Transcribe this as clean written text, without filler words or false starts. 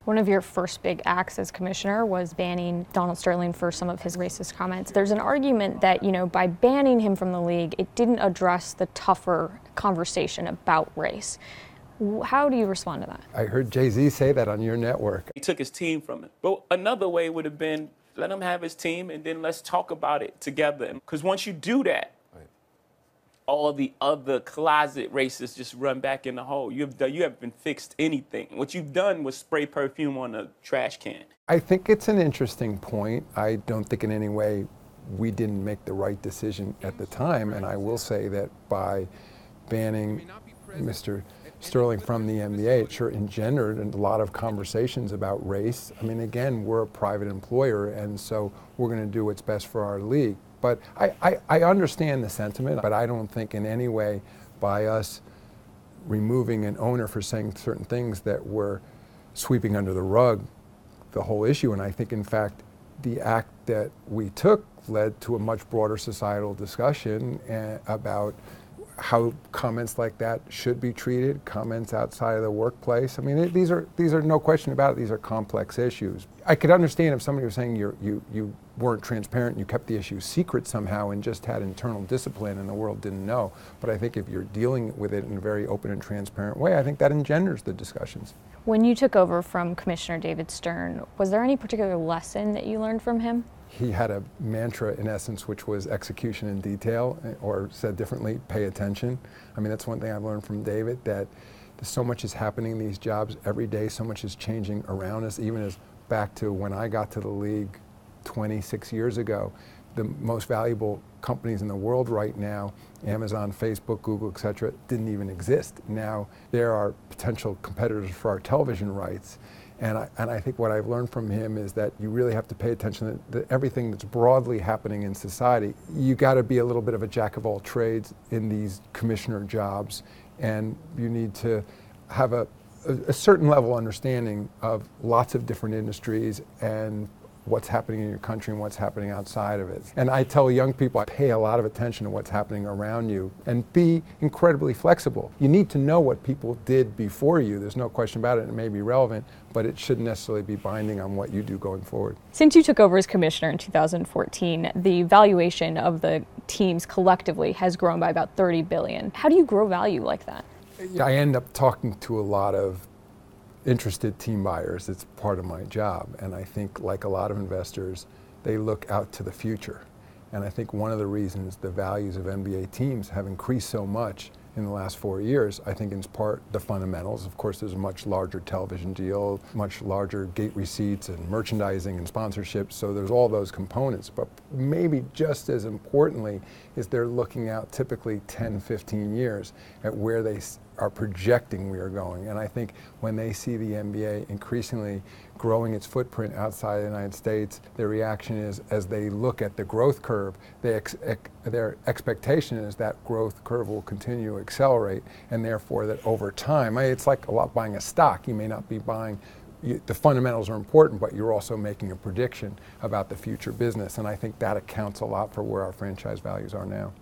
One of your first big acts as commissioner was banning Donald Sterling for some of his racist comments. There's an argument that, by banning him from the league, it didn't address the tougher conversation about race. How do you respond to that? I heard JayZ say that on your network. He took his team from him. But another way would have been, let him have his team and then let's talk about it together. Because once you do that, all the other closet racists just run back in the hole. You haven't fixed anything. What you've done was spray perfume on a trash can. I think it's an interesting point. I don't think in any way we didn't make the right decision at the time. And I will say that by banning Mr. Sterling from the NBA, it sure engendered a lot of conversations about race. I mean, again, we're a private employer, and so we're going to do what's best for our league. But I understand the sentiment, but I don't think in any way by us removing an owner for saying certain things that were sweeping under the rug the whole issue. And I think, in fact, the act that we took led to a much broader societal discussion about how comments like that should be treated, comments outside of the workplace. I mean, these are no question about it, these are complex issues. I could understand if somebody was saying you weren't transparent and you kept the issue secret somehow and just had internal discipline and the world didn't know. But I think if you're dealing with it in a very open and transparent way, I think that engenders the discussions. When you took over from Commissioner David Stern, was there any particular lesson that you learned from him? He had a mantra, in essence, which was execution in detail, or said differently, pay attention. I mean, that's one thing I've learned from David, that so much is happening in these jobs every day, so much is changing around us, even as back to when I got to the league 26 years ago. The most valuable companies in the world right now, Amazon, Facebook, Google, et cetera, didn't even exist. Now there are potential competitors for our television rights. And I think what I've learned from him is that you really have to pay attention to everything that's broadly happening in society. You got to be a little bit of a jack of all trades in these commissioner jobs, and you need to have a certain level of understanding of lots of different industries and what's happening in your country and what's happening outside of it. And I tell young people, pay a lot of attention to what's happening around you and be incredibly flexible. You need to know what people did before you. There's no question about it. It may be relevant, but it shouldn't necessarily be binding on what you do going forward. Since you took over as commissioner in 2014, the valuation of the teams collectively has grown by about $30 billion. How do you grow value like that? I end up talking to a lot of interested team buyers. It's part of my job, and I think, like a lot of investors, they look out to the future. And I think one of the reasons the values of NBA teams have increased so much in the last 4 years, I think it's part the fundamentals. Of course, there's a much larger television deal, much larger gate receipts and merchandising and sponsorships, so there's all those components. But maybe just as importantly is they're looking out typically 10, 15 years at where they are projecting we are going. And I think when they see the NBA increasingly growing its footprint outside the United States, their reaction is, as they look at the growth curve, their expectation is that growth curve will continue to accelerate, and therefore that over time, it's like a lot buying a stock. You may not be buying, the fundamentals are important, but you're also making a prediction about the future business, and I think that accounts a lot for where our franchise values are now.